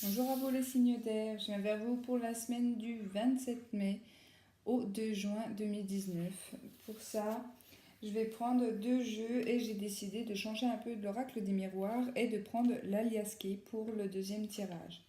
Bonjour à vous les signes d'air, je viens vers vous pour la semaine du 27 mai au 2 juin 2019. Pour ça, je vais prendre deux jeux et j'ai décidé de changer un peu de l'oracle des miroirs et de prendre l'aliasqué pour le deuxième tirage.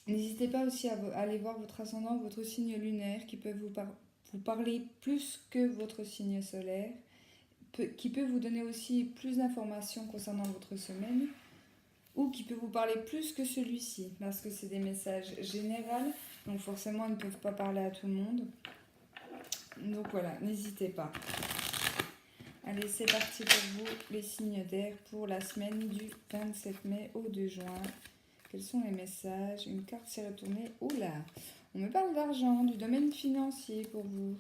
N'hésitez pas aussi à aller voir votre ascendant, votre signe lunaire qui peut vous parler plus que votre signe solaire, qui peut vous donner aussi plus d'informations concernant votre semaine ou qui peut vous parler plus que celui-ci, parce que c'est des messages généraux, donc forcément ils ne peuvent pas parler à tout le monde. Donc voilà, n'hésitez pas. Allez, c'est parti pour vous, les signes d'air, pour la semaine du 27 mai au 2 juin. Quels sont les messages? Une carte s'est retournée. Oula, on me parle d'argent, du domaine financier pour vous.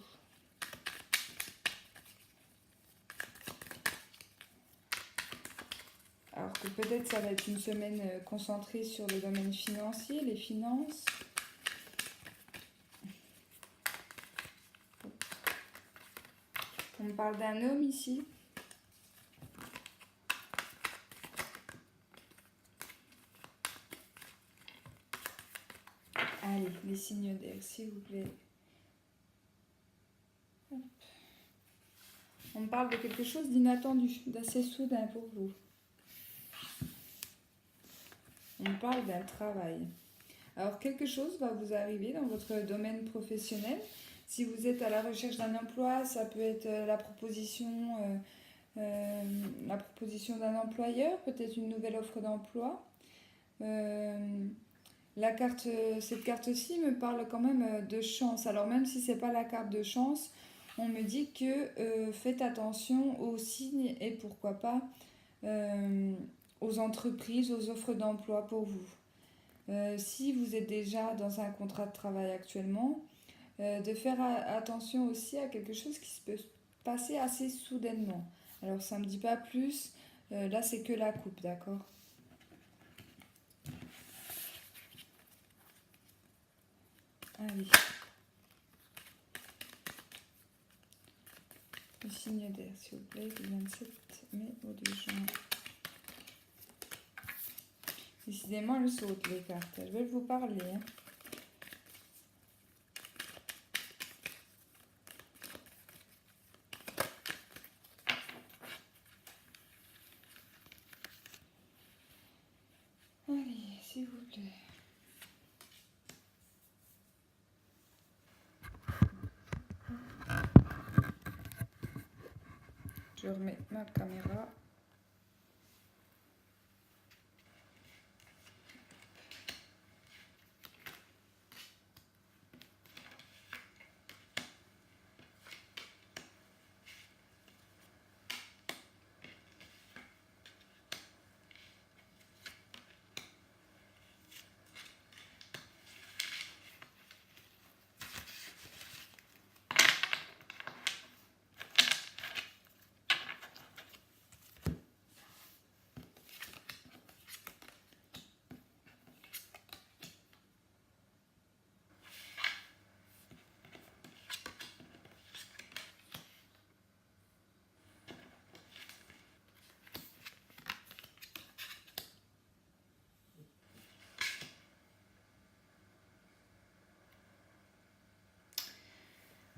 Alors que peut-être ça va être une semaine concentrée sur le domaine financier, les finances. On me parle d'un homme ici. Allez, les signes d'air, s'il vous plaît. Hop. On me parle de quelque chose d'inattendu, d'assez soudain pour vous. On me parle d'un travail. Alors, quelque chose va vous arriver dans votre domaine professionnel. Si vous êtes à la recherche d'un emploi, ça peut être la proposition d'un employeur, peut-être une nouvelle offre d'emploi. Cette carte-ci me parle quand même de chance. Alors, même si ce n'est pas la carte de chance, on me dit que faites attention aux signes et pourquoi pas aux entreprises, aux offres d'emploi pour vous. Si vous êtes déjà dans un contrat de travail actuellement, de faire attention aussi à quelque chose qui se peut passer assez soudainement. Alors ça ne me dit pas plus, là c'est que la coupe, d'accord? Allez. Le signe d'air, s'il vous plaît, du 27 mai au 2 juin. Décidément, elles sautent les cartes. Elles veulent vous parler. Hein. Allez, s'il vous plaît. Je remets ma caméra.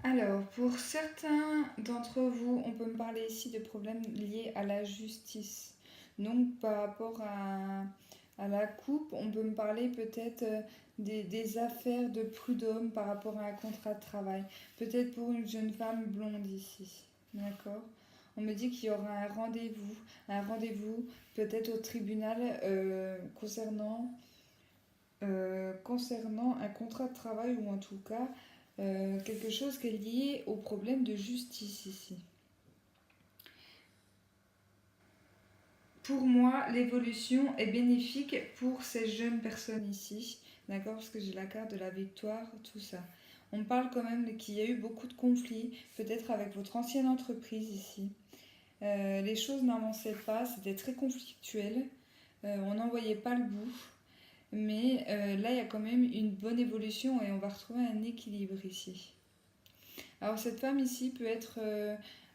Alors, pour certains d'entre vous, on peut me parler ici de problèmes liés à la justice. Donc, par rapport à la coupe, on peut me parler peut-être des affaires de prud'homme par rapport à un contrat de travail. Peut-être pour une jeune femme blonde ici. D'accord? On me dit qu'il y aura un rendez-vous peut-être au tribunal concernant un contrat de travail ou en tout cas quelque chose qui est lié au problème de justice ici. Pour moi, l'évolution est bénéfique pour ces jeunes personnes ici, d'accord? Parce que j'ai la carte de la victoire, tout ça. On me parle quand même qu'il y a eu beaucoup de conflits, peut-être avec votre ancienne entreprise ici. Les choses n'avançaient pas, c'était très conflictuel, on n'en voyait pas le bout. Mais là, il y a quand même une bonne évolution et on va retrouver un équilibre ici. Alors cette femme ici peut être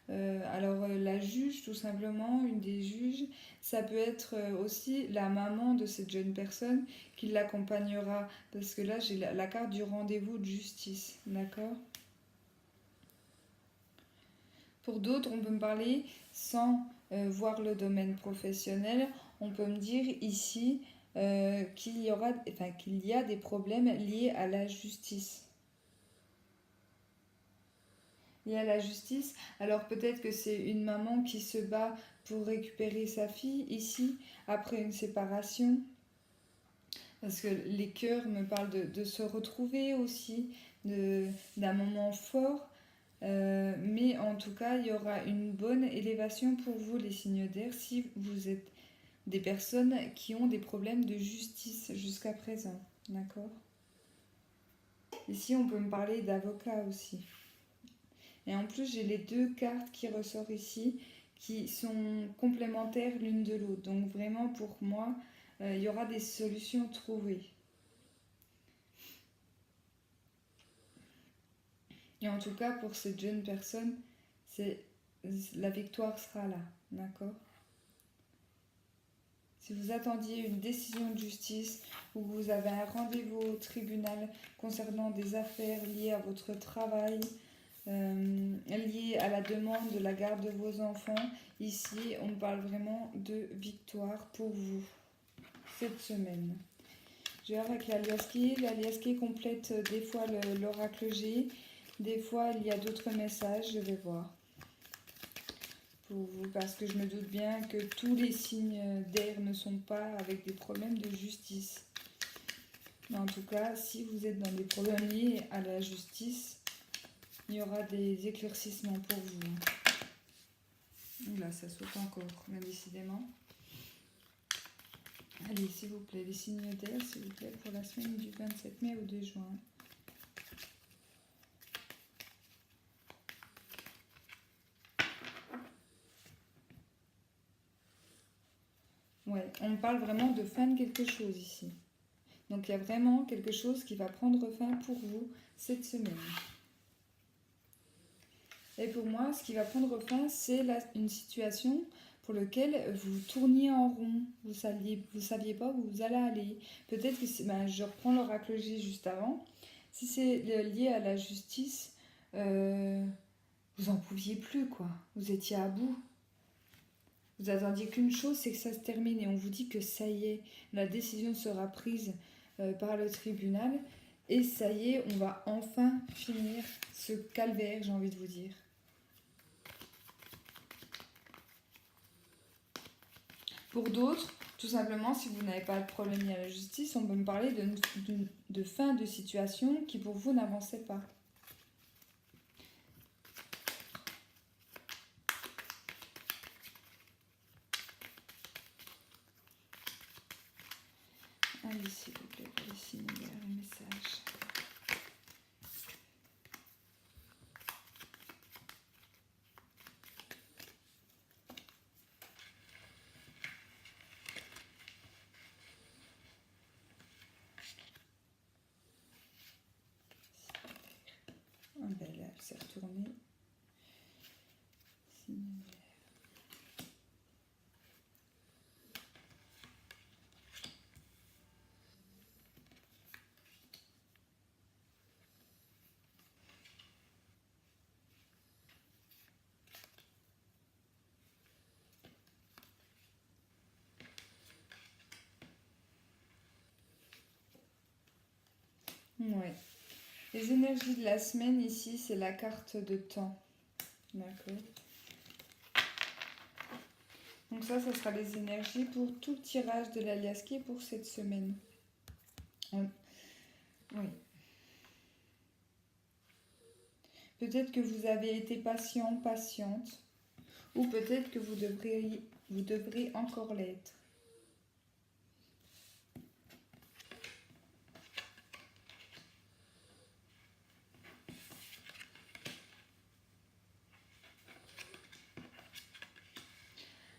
La juge, tout simplement, une des juges, ça peut être aussi la maman de cette jeune personne qui l'accompagnera. Parce que là, j'ai la carte du rendez-vous de justice, d'accord? Pour d'autres, on peut me parler sans voir le domaine professionnel. On peut me dire ici qu'il y a des problèmes liés à la justice. Liés à la justice. Alors peut-être que c'est une maman qui se bat pour récupérer sa fille ici après une séparation. Parce que les cœurs me parlent de se retrouver aussi, d'un moment fort. Mais en tout cas, il y aura une bonne élévation pour vous, les signes d'air, si vous êtes des personnes qui ont des problèmes de justice jusqu'à présent. D'accord? Ici, on peut me parler d'avocat aussi. Et en plus, j'ai les deux cartes qui ressortent ici, qui sont complémentaires l'une de l'autre. Donc vraiment, pour moi, il y aura des solutions trouvées. Et en tout cas, pour cette jeune personne, la victoire sera là. D'accord? Si vous attendiez une décision de justice ou que vous avez un rendez-vous au tribunal concernant des affaires liées à votre travail, liées à la demande de la garde de vos enfants, ici on parle vraiment de victoire pour vous cette semaine. Je vais voir avec l'aliaski complète des fois l'oracle G, des fois il y a d'autres messages, je vais voir. Pour vous, parce que je me doute bien que tous les signes d'air ne sont pas avec des problèmes de justice. Mais en tout cas, si vous êtes dans des problèmes liés à la justice, il y aura des éclaircissements pour vous. Là, ça saute encore, bien décidément. Allez, s'il vous plaît, les signes d'air, s'il vous plaît, pour la semaine du 27 mai au 2 juin. Ouais, on parle vraiment de fin de quelque chose ici. Donc il y a vraiment quelque chose qui va prendre fin pour vous cette semaine. Et pour moi, ce qui va prendre fin, c'est une situation pour laquelle vous tourniez en rond. Vous saviez pas où vous allez aller. Peut-être que je reprends l'oracle G juste avant. Si c'est lié à la justice, vous en pouviez plus, quoi. Vous étiez à bout. Vous attendiez qu'une chose, c'est que ça se termine. Et on vous dit que ça y est, la décision sera prise par le tribunal. Et ça y est, on va enfin finir ce calvaire, j'ai envie de vous dire. Pour d'autres, tout simplement, si vous n'avez pas de problème lié à la justice, on peut me parler de fin de situation qui pour vous n'avançait pas. Allez, s'il vous plaît, pour les signes d'air, les messages. Ah ben là, elle s'est retournée. Signe d'air. Ouais. Les énergies de la semaine ici, c'est la carte de temps. D'accord. Donc ça sera les énergies pour tout le tirage de l'aliaski pour cette semaine. Oui. Peut-être que vous avez été patient, patiente, ou peut-être que vous devrez encore l'être.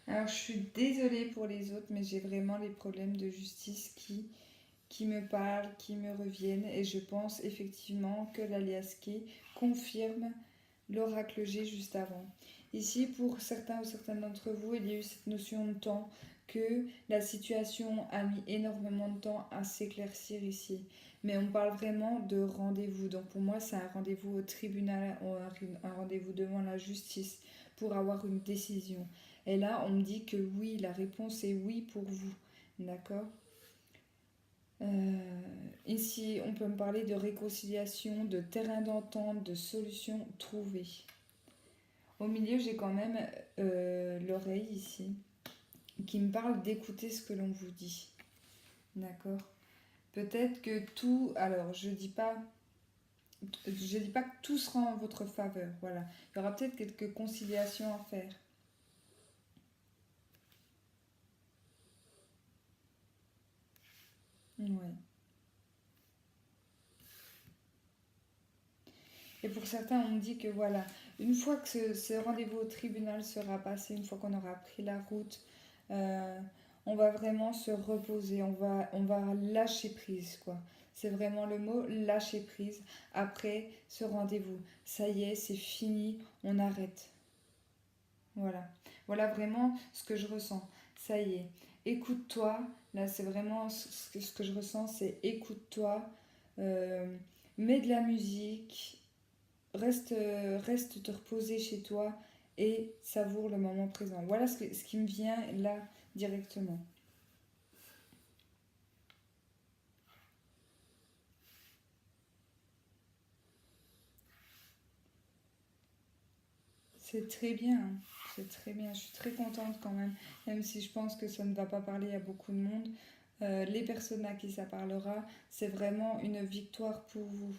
Alors, je suis désolée pour les autres, mais j'ai vraiment les problèmes de justice qui me parlent, qui me reviennent. Et je pense effectivement que l'aliaski confirme l'oracle G juste avant. Ici, pour certains ou certaines d'entre vous, il y a eu cette notion de temps, que la situation a mis énormément de temps à s'éclaircir ici. Mais on parle vraiment de rendez-vous. Donc pour moi, c'est un rendez-vous au tribunal, un rendez-vous devant la justice pour avoir une décision. Et là, on me dit que oui, la réponse est oui pour vous. D'accord? Ici, on peut me parler de réconciliation, de terrain d'entente, de solutions trouvées. Au milieu, j'ai quand même l'oreille ici qui me parle d'écouter ce que l'on vous dit. D'accord? Peut-être que tout... Alors, je dis pas que tout sera en votre faveur. Voilà. Il y aura peut-être quelques conciliations à faire. Ouais. Et pour certains, on me dit que voilà, une fois que ce rendez-vous au tribunal sera passé, une fois qu'on aura pris la route, euh, on va vraiment se reposer, on va lâcher prise, quoi. C'est vraiment le mot, lâcher prise. Après ce rendez-vous, ça y est, c'est fini, on arrête. Voilà. Voilà vraiment ce que je ressens. Ça y est, écoute-toi. Là, c'est vraiment ce que je ressens, c'est écoute-toi. Euh, Mets de la musique. Reste te reposer chez toi et savoure le moment présent. Voilà ce qui me vient là directement. C'est très bien, hein. C'est très bien. Je suis très contente quand même, même si je pense que ça ne va pas parler à beaucoup de monde. Les personnes à qui ça parlera, c'est vraiment une victoire pour vous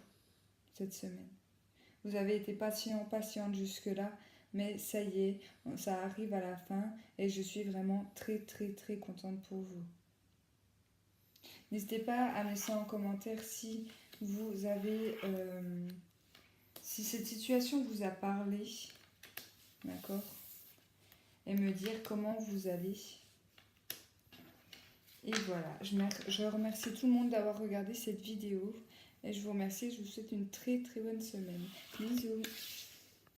cette semaine. Vous avez été patient, patiente jusque-là, mais ça y est, ça arrive à la fin et je suis vraiment très très très contente pour vous. N'hésitez pas à me laisser en commentaire si vous avez, si cette situation vous a parlé, d'accord, et me dire comment vous allez. Et voilà, je remercie tout le monde d'avoir regardé cette vidéo et je vous remercie, je vous souhaite une très très bonne semaine. Bisous.